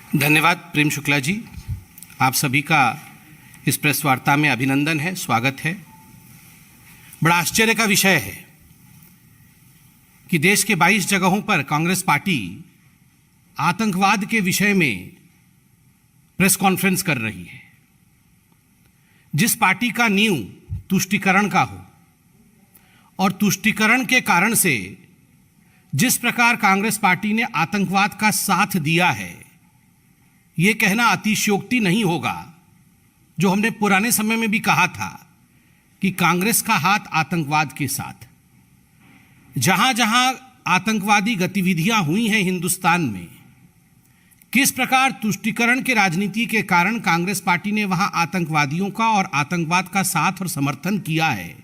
धन्यवाद प्रेम शुक्ला जी, आप सभी का इस प्रेस वार्ता में अभिनंदन है, स्वागत है। बड़ा आश्चर्य का विषय है कि देश के 22 जगहों पर कांग्रेस पार्टी आतंकवाद के विषय में प्रेस कॉन्फ्रेंस कर रही है। जिस पार्टी का नींव तुष्टीकरण का हो और तुष्टीकरण के कारण से जिस प्रकार कांग्रेस पार्टी ने आतंकवाद का साथ दिया है, ये कहना अतिशयोक्ति नहीं होगा। जो हमने पुराने समय में भी कहा था कि कांग्रेस का हाथ आतंकवाद के साथ, जहां जहां आतंकवादी गतिविधियां हुई हैं हिंदुस्तान में, किस प्रकार तुष्टीकरण के राजनीति के कारण कांग्रेस पार्टी ने वहां आतंकवादियों का और आतंकवाद का साथ और समर्थन किया है,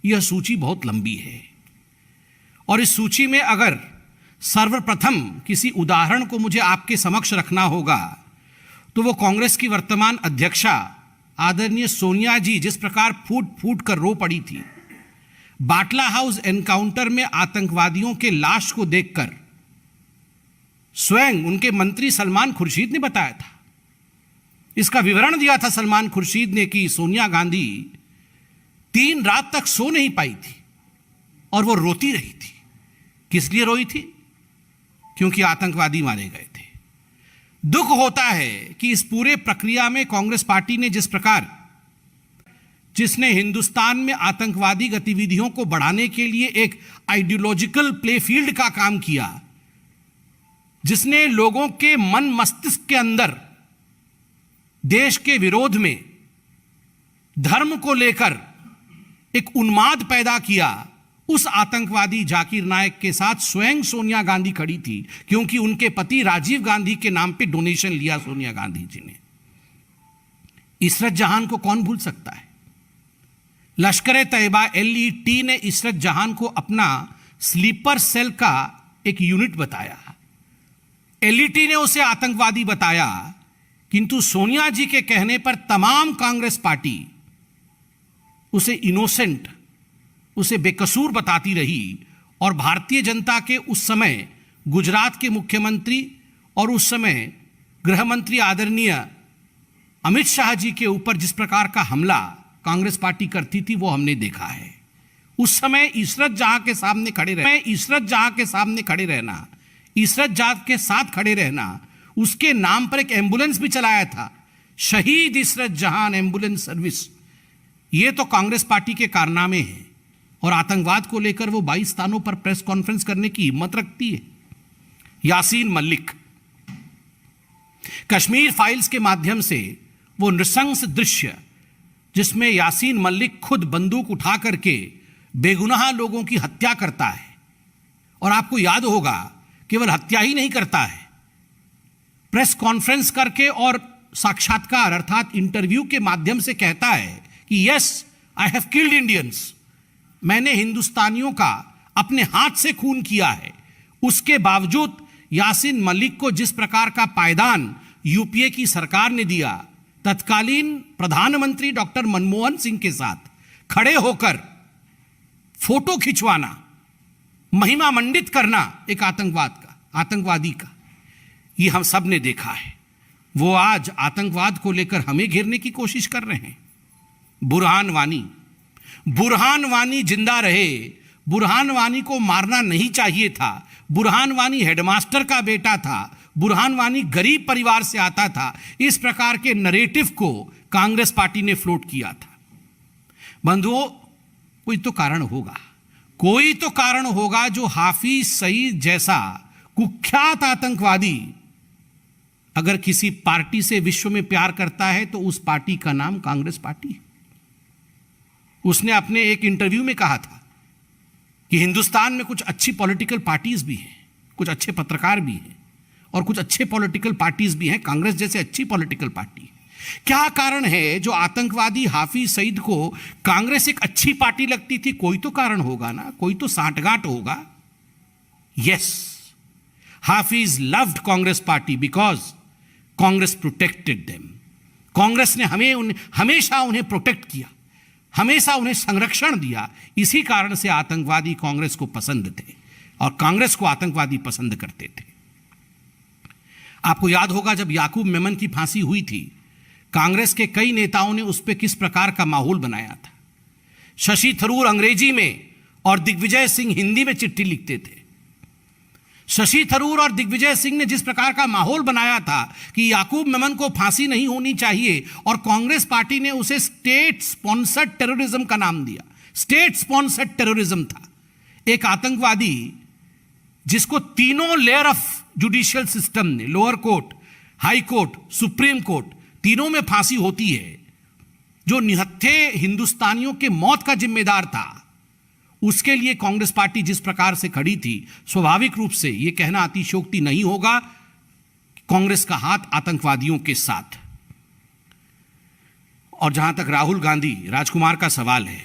यह सूची बहुत लंबी है। और इस सूची में अगर सर्वप्रथम किसी उदाहरण को मुझे आपके समक्ष रखना होगा तो वो कांग्रेस की वर्तमान अध्यक्षा आदरणीय सोनिया जी जिस प्रकार फूट फूट कर रो पड़ी थी, बाटला हाउस एनकाउंटर में आतंकवादियों के लाश को देखकर स्वयं उनके मंत्री सलमान खुर्शीद ने बताया था, इसका विवरण दिया था सलमान खुर्शीद ने कि सोनिया गांधी 3 रात तक सो नहीं पाई थी और वो रोती रही थी। किस लिए रोई थी? क्योंकि आतंकवादी मारे गए थे। दुख होता है कि इस पूरे प्रक्रिया में कांग्रेस पार्टी ने जिसने हिंदुस्तान में आतंकवादी गतिविधियों को बढ़ाने के लिए एक आइडियोलॉजिकल प्लेफील्ड का काम किया, जिसने लोगों के मन मस्तिष्क के अंदर देश के विरोध में धर्म को लेकर एक उन्माद पैदा किया, उस आतंकवादी जाकिर नायक के साथ स्वयं सोनिया गांधी खड़ी थी, क्योंकि उनके पति राजीव गांधी के नाम पे डोनेशन लिया सोनिया गांधी जी ने। इशरत जहां को कौन भूल सकता है? लश्कर-ए-तैयबा LET ने इशरत जहां को अपना स्लीपर सेल का एक यूनिट बताया। LET ने उसे आतंकवादी बताया, किंतु सोनिया जी के कहने पर तमाम कांग्रेस पार्टी उसे इनोसेंट, उसे बेकसूर बताती रही। और भारतीय जनता के उस समय गुजरात के मुख्यमंत्री और उस समय गृह मंत्री आदरणीय अमित शाह जी के ऊपर जिस प्रकार का हमला कांग्रेस पार्टी करती थी, वो हमने देखा है। उस समय इशरत जहां के सामने खड़े रहना, इशरत जहां के साथ खड़े रहना, उसके नाम पर एक एम्बुलेंस भी चलाया था, शहीद इशरत जहां एम्बुलेंस सर्विस। ये तो कांग्रेस पार्टी के कारनामे हैं। और आतंकवाद को लेकर वो 22 स्थानों पर प्रेस कॉन्फ्रेंस करने की हिम्मत रखती है। यासीन मलिक, कश्मीर फाइल्स के माध्यम से वो नृशंस दृश्य जिसमें यासीन मलिक खुद बंदूक उठा करके बेगुनाह लोगों की हत्या करता है, और आपको याद होगा केवल हत्या ही नहीं करता है, प्रेस कॉन्फ्रेंस करके और साक्षात्कार अर्थात इंटरव्यू के माध्यम से कहता है कि yes I have killed Indians, मैंने हिंदुस्तानियों का अपने हाथ से खून किया है। उसके बावजूद यासीन मलिक को जिस प्रकार का पायदान यूपीए की सरकार ने दिया, तत्कालीन प्रधानमंत्री डॉक्टर मनमोहन सिंह के साथ खड़े होकर फोटो खिंचवाना, महिमा मंडित करना एक आतंकवादी का, ये हम सब ने देखा है। वो आज आतंकवाद को लेकर हमें घेरने की कोशिश कर रहे हैं। बुरहान वानी जिंदा रहे। बुरहान वानी को मारना नहीं चाहिए था। बुरहान वानी हेडमास्टर का बेटा था। बुरहान वानी गरीब परिवार से आता था। इस प्रकार के नरेटिव को कांग्रेस पार्टी ने फ्लोट किया था। बंधुओं, कोई तो कारण होगा जो हाफिज सईद जैसा कुख्यात आतंकवादी अगर किसी पार्टी से विश्व में प्यार करता है तो उस पार्टी का नाम कांग्रेस पार्टी है। उसने अपने एक इंटरव्यू में कहा था कि हिंदुस्तान में कुछ अच्छी पॉलिटिकल पार्टीज भी हैं, कुछ अच्छे पत्रकार भी हैं और कुछ अच्छे पॉलिटिकल पार्टीज भी हैं, कांग्रेस जैसे अच्छी पॉलिटिकल पार्टी है। क्या कारण है जो आतंकवादी हाफिज सईद को कांग्रेस एक अच्छी पार्टी लगती थी? कोई तो कारण होगा ना, कोई तो सांठगांठ होगा। Yes, Hafiz loved Congress party because Congress protected them. Congress ने हमेशा उन्हें प्रोटेक्ट किया, हमेशा उन्हें संरक्षण दिया। इसी कारण से आतंकवादी कांग्रेस को पसंद थे और कांग्रेस को आतंकवादी पसंद करते थे। आपको याद होगा जब याकूब मेमन की फांसी हुई थी, कांग्रेस के कई नेताओं ने उस पर किस प्रकार का माहौल बनाया था। शशि थरूर अंग्रेजी में और दिग्विजय सिंह हिंदी में चिट्ठी लिखते थे। शशि थरूर और दिग्विजय सिंह ने जिस प्रकार का माहौल बनाया था कि याकूब मेमन को फांसी नहीं होनी चाहिए, और कांग्रेस पार्टी ने उसे स्टेट स्पॉन्सर्ड टेररिज्म का नाम दिया। स्टेट स्पॉन्सर्ड टेररिज्म था, एक आतंकवादी जिसको तीनों लेयर ऑफ जुडिशियल सिस्टम ने, lower court, high court, supreme court, तीनों में फांसी होती है, जो निहत्थे हिंदुस्तानियों के मौत का जिम्मेदार था। उसके लिए कांग्रेस पार्टी जिस प्रकार से खड़ी थी, स्वाभाविक रूप से यह कहना अतिशयोक्ति नहीं होगा कि कांग्रेस का हाथ आतंकवादियों के साथ। और जहां तक राहुल गांधी राजकुमार का सवाल है,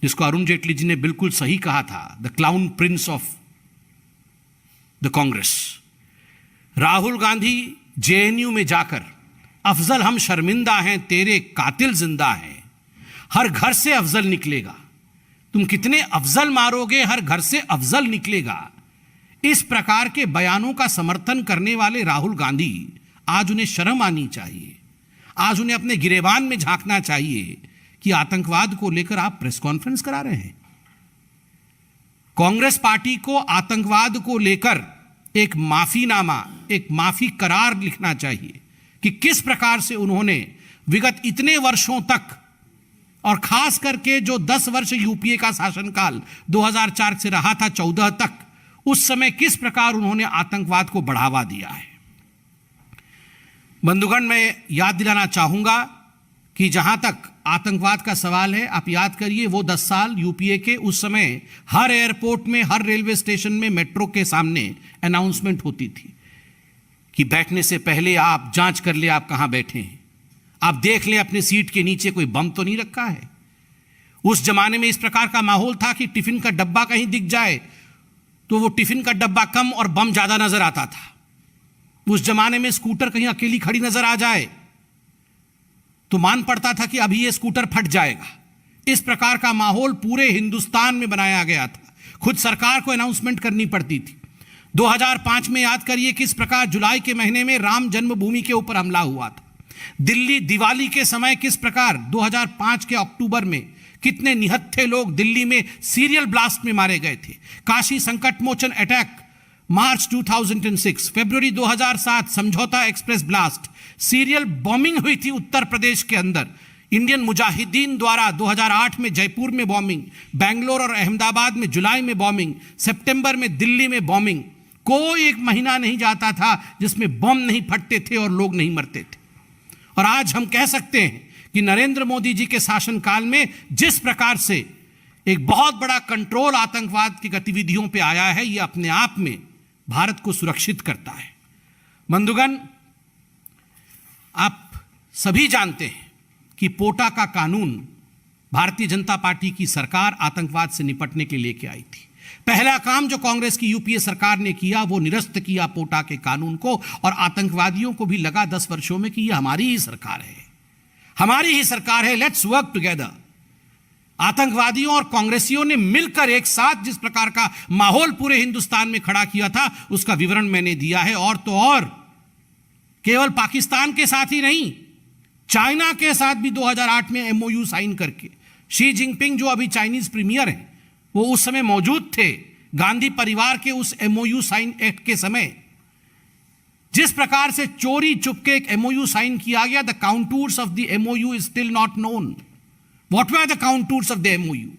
जिसको अरुण जेटली जी ने बिल्कुल सही कहा था, the clown Prince of the Congress, Rahul Gandhi JNU में जाकर अफजल हम शर्मिंदा हैं, तेरे कातिल जिंदा हैं, हर घर से अफजल निकलेगा, तुम कितने अफजल मारोगे हर घर से अफजल निकलेगा, इस प्रकार के बयानों का समर्थन करने वाले राहुल गांधी आज उन्हें शर्म आनी चाहिए। आज उन्हें अपने गिरेबान में झांकना चाहिए कि आतंकवाद को लेकर आप प्रेस कॉन्फ्रेंस करा रहे हैं। कांग्रेस पार्टी को आतंकवाद को लेकर एक माफीनामा, एक माफी करार लिखना चाहिए कि किस प्रकार से उन्होंने विगत इतने वर्षों तक, और खास करके जो 10 वर्ष यूपीए का शासनकाल 2004 से रहा था 14 तक, उस समय किस प्रकार उन्होंने आतंकवाद को बढ़ावा दिया है। बंधुगण, मैं याद दिलाना चाहूंगा कि जहां तक आतंकवाद का सवाल है, आप याद करिए वो 10 साल यूपीए के, उस समय हर एयरपोर्ट में, हर रेलवे स्टेशन में, मेट्रो के सामने अनाउंसमेंट होती थी कि बैठने से पहले आप जांच कर ले आप कहां बैठे हैं, आप देख लें अपने सीट के नीचे कोई बम तो नहीं रखा है। उस जमाने में इस प्रकार का माहौल था कि टिफिन का डब्बा कहीं दिख जाए तो वो टिफिन का डब्बा कम और बम ज्यादा नजर आता था। उस जमाने में स्कूटर कहीं अकेली खड़ी नजर आ जाए तो मान पड़ता था कि अभी ये स्कूटर फट जाएगा। इस प्रकार का माहौल पूरे हिंदुस्तान में बनाया गया था, खुद सरकार को अनाउंसमेंट करनी पड़ती थी। 2005 में याद करिए किस प्रकार जुलाई के महीने में राम जन्मभूमि के ऊपर हमला हुआ था। दिल्ली दिवाली के समय किस प्रकार 2005 के अक्टूबर में कितने निहत्थे लोग दिल्ली में सीरियल ब्लास्ट में मारे गए थे। काशी संकट मोचन अटैक मार्च 2006, फरवरी 2007 समझौता एक्सप्रेस ब्लास्ट, सीरियल बॉम्बिंग हुई थी उत्तर प्रदेश के अंदर, इंडियन मुजाहिदीन द्वारा 2008 में जयपुर में बॉम्बिंग, बेंगलोर और अहमदाबाद में जुलाई में बॉम्बिंग, सितंबर में दिल्ली में बॉम्बिंग। कोई एक महीना नहीं जाता था जिसमें बम नहीं फटते थे और लोग नहीं मरते थे। और आज हम कह सकते हैं कि नरेंद्र मोदी जी के शासनकाल में जिस प्रकार से एक बहुत बड़ा कंट्रोल आतंकवाद की गतिविधियों पे आया है, यह अपने आप में भारत को सुरक्षित करता है। बंधुगण, आप सभी जानते हैं कि पोटा का कानून भारतीय जनता पार्टी की सरकार आतंकवाद से निपटने के लिए लेके आई थी। पहला काम जो कांग्रेस की यूपीए सरकार ने किया वो निरस्त किया पोटा के कानून को, और आतंकवादियों को भी लगा 10 वर्षों में कि ये हमारी ही सरकार है, हमारी ही सरकार है, लेट्स वर्क टुगेदर। आतंकवादियों और कांग्रेसियों ने मिलकर एक साथ जिस प्रकार का माहौल पूरे हिंदुस्तान में खड़ा किया था उसका विवरण मैंने दिया है। और तो और केवल पाकिस्तान के साथ ही नहीं, चाइना के साथ भी 2008 में एमओयू साइन करके, शी जिनपिंग जो अभी चाइनीज प्रीमियर हैं वो उस समय मौजूद थे, गांधी परिवार के उस एमओयू साइन एक्ट के समय जिस प्रकार से चोरी चुपके एक एमओयू साइन किया गया, the contours of the MOU is still not known. What were the contours of the MOU?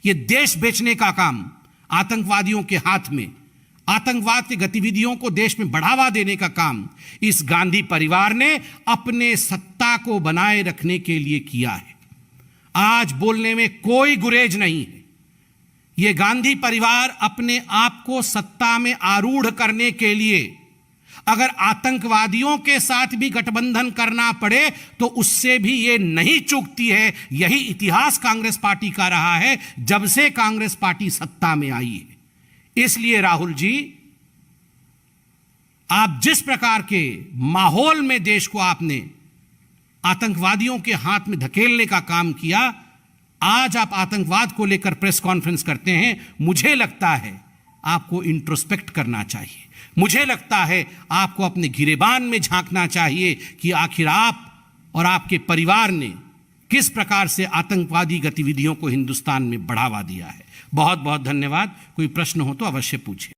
ये देश बेचने का काम आतंकवादियों के हाथ में, आतंकवाद की गतिविधियों को देश में बढ़ावा देने का काम इस गांधी परिवार ने अपने सत्ता को बनाए रखने के लिए किया है। आज बोलने में कोई गुरेज नहीं है। यह गांधी परिवार अपने आप को सत्ता में आरूढ़ करने के लिए अगर आतंकवादियों के साथ भी गठबंधन करना पड़े तो उससे भी ये नहीं चूकती है। यही इतिहास कांग्रेस पार्टी का रहा है जब से कांग्रेस पार्टी सत्ता में आई है। इसलिए राहुल जी, आप जिस प्रकार के माहौल में देश को आपने आतंकवादियों के हाथ में धकेलने का काम किया, आज आप आतंकवाद को लेकर प्रेस कॉन्फ्रेंस करते हैं। मुझे लगता है आपको इंट्रोस्पेक्ट करना चाहिए। मुझे लगता है आपको अपने गिरेबान में झांकना चाहिए कि आखिर आप और आपके परिवार ने किस प्रकार से आतंकवादी गतिविधियों को हिंदुस्तान में बढ़ावा दिया है। बहुत बहुत धन्यवाद। कोई प्रश्न हो तो अवश्य पूछें।